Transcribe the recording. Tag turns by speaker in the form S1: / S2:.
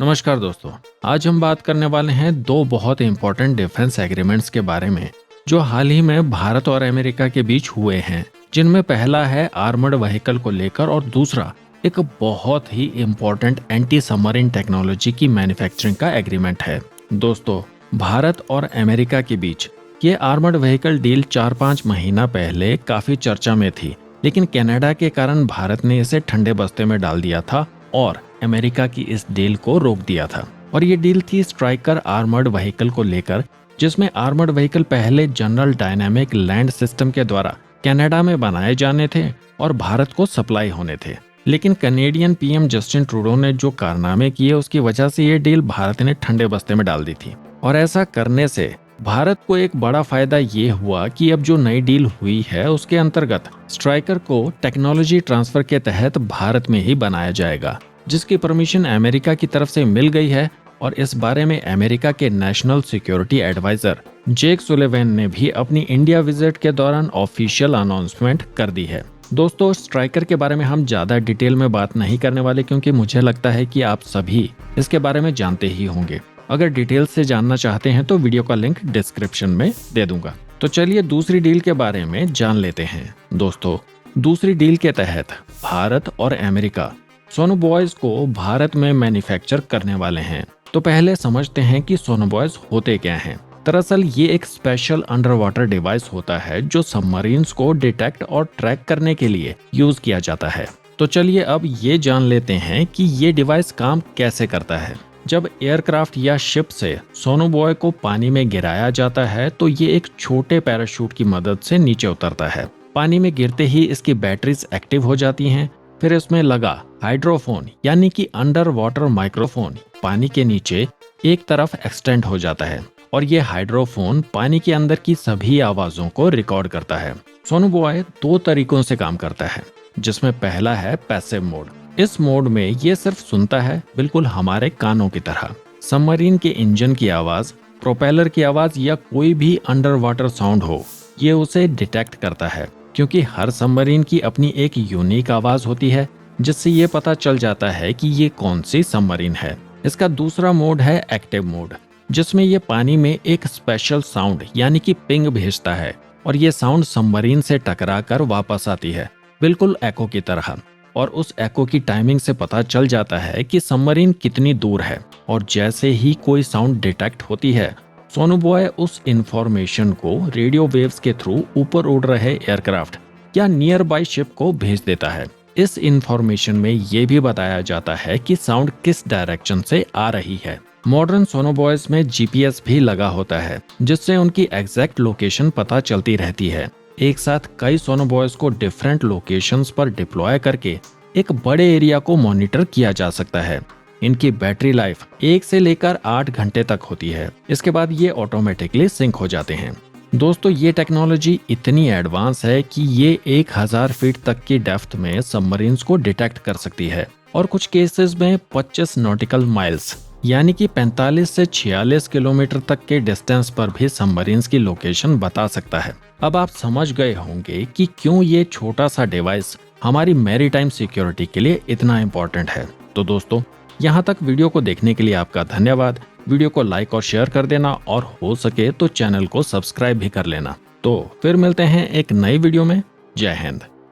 S1: नमस्कार दोस्तों। आज हम बात करने वाले हैं दो बहुत इंपॉर्टेंट डिफेंस एग्रीमेंट्स के बारे में जो हाल ही में भारत और अमेरिका के बीच हुए हैं, जिनमें पहला है आर्मर्ड व्हीकल को लेकर और दूसरा एक बहुत ही इंपॉर्टेंट एंटी सबमरीन टेक्नोलॉजी की मैन्युफैक्चरिंग का एग्रीमेंट है। दोस्तों, भारत और अमेरिका के बीच ये आर्मर्ड व्हीकल डील 4-5 महीना पहले काफी चर्चा में थी, लेकिन कनाडा के कारण भारत ने इसे ठंडे बस्ते में डाल दिया था और अमेरिका की इस डील को रोक दिया था। और ये डील थी स्ट्राइकर आर्मर्ड व्हीकल को लेकर, जिसमें आर्मर्ड व्हीकल पहले जनरल डायनामिक लैंड सिस्टम के द्वारा कनाडा में बनाए जाने थे और भारत को सप्लाई होने थे। लेकिन कनेडियन पीएम जस्टिन ट्रूडो ने जो कारनामे किए, उसकी वजह से ये डील भारत ने ठंडे बस्ते में डाल दी थी। और ऐसा करने से भारत को एक बड़ा फायदा ये हुआ कि अब जो नई डील हुई है उसके अंतर्गत स्ट्राइकर को टेक्नोलॉजी ट्रांसफर के तहत भारत में ही बनाया जाएगा, जिसकी परमिशन अमेरिका की तरफ से मिल गई है। और इस बारे में अमेरिका के नेशनल सिक्योरिटी एडवाइजर जेक सुलिवैन ने भी अपनी इंडिया विजिट के दौरान ऑफिशियल अनाउंसमेंट कर दी है। दोस्तों, स्ट्राइकर के बारे में हम ज्यादा डिटेल में बात नहीं करने वाले, क्योंकि मुझे लगता है कि आप सभी इसके बारे में जानते ही होंगे। अगर डिटेल से जानना चाहते हैं तो वीडियो का लिंक डिस्क्रिप्शन में दे दूंगा। तो चलिए दूसरी डील के बारे में जान लेते हैं। दोस्तों, दूसरी डील के तहत भारत और अमेरिका सोनोबॉयज को भारत में मैन्युफैक्चर करने वाले हैं। तो पहले समझते हैं कि सोनोबॉयज होते क्या हैं। दरअसल ये एक स्पेशल अंडर वाटर डिवाइस होता है जो सबमरीन्स को डिटेक्ट और ट्रैक करने के लिए यूज किया जाता है। तो चलिए अब ये जान लेते हैं कि ये डिवाइस काम कैसे करता है। जब एयरक्राफ्ट या शिप से सोनोबॉय को पानी में गिराया जाता है तो ये एक छोटे पैराशूट की मदद से नीचे उतरता है। पानी में गिरते ही इसकी बैटरीज एक्टिव हो जाती हैं। फिर इसमें लगा हाइड्रोफोन यानी कि अंडर वाटर माइक्रोफोन पानी के नीचे एक तरफ एक्सटेंड हो जाता है और ये हाइड्रोफोन पानी के अंदर की सभी आवाजों को रिकॉर्ड करता है। सोनोबॉय दो तरीकों से काम करता है, जिसमें पहला है पैसिव मोड। इस मोड में ये सिर्फ सुनता है, बिल्कुल हमारे कानों की तरह। सबमरीन के इंजन की आवाज, प्रोपेलर की आवाज या कोई भी अंडर वाटर साउंड हो, ये उसे डिटेक्ट करता है, क्योंकि हर सबमरीन की अपनी एक यूनिक आवाज होती है, जिससे ये पता चल जाता है कि ये कौन सी सबमरीन है। इसका दूसरा मोड है एक्टिव मोड, जिसमें ये पानी में एक स्पेशल साउंड यानी कि पिंग भेजता है और ये साउंड सबमरीन से टकरा कर वापस आती है, बिल्कुल एको की तरह। और उस एको की टाइमिंग से पता चल जाता है कि सबमरीन कितनी दूर है। और जैसे ही कोई साउंड डिटेक्ट होती है, सोनोबॉय उस इंफॉर्मेशन को रेडियो वेव्स के थ्रू ऊपर उड़ रहे एयरक्राफ्ट या नियर बाय शिप को भेज देता है। इस इंफॉर्मेशन में ये भी बताया जाता है कि साउंड किस डायरेक्शन से आ रही है। मॉडर्न सोनोबॉयज में जीपीएस भी लगा होता है, जिससे उनकी एग्जैक्ट लोकेशन पता चलती रहती है। एक साथ कई सोनोबॉयज को डिफरेंट लोकेशंस पर डिप्लॉय करके एक बड़े एरिया को मॉनिटर किया जा सकता है। इनकी बैटरी लाइफ 1 से लेकर 8 घंटे तक होती है। इसके बाद ये ऑटोमेटिकली सिंक हो जाते हैं। दोस्तों, ये टेक्नोलॉजी इतनी एडवांस है कि ये 1000 फीट तक की डेप्थ में सबमरीन्स को डिटेक्ट कर सकती है और कुछ केसेस में 25 नॉटिकल माइल्स यानी कि 45 से 46 किलोमीटर तक के डिस्टेंस पर भी सबमरीन्स की लोकेशन बता सकता है। अब आप समझ गए होंगे कि क्यों ये छोटा सा डिवाइस हमारी मैरीटाइम सिक्योरिटी के लिए इतना इम्पोर्टेंट है। तो दोस्तों, यहाँ तक वीडियो को देखने के लिए आपका धन्यवाद। वीडियो को लाइक और शेयर कर देना और हो सके तो चैनल को सब्सक्राइब भी कर लेना। तो फिर मिलते हैं एक नई वीडियो में। जय हिंद।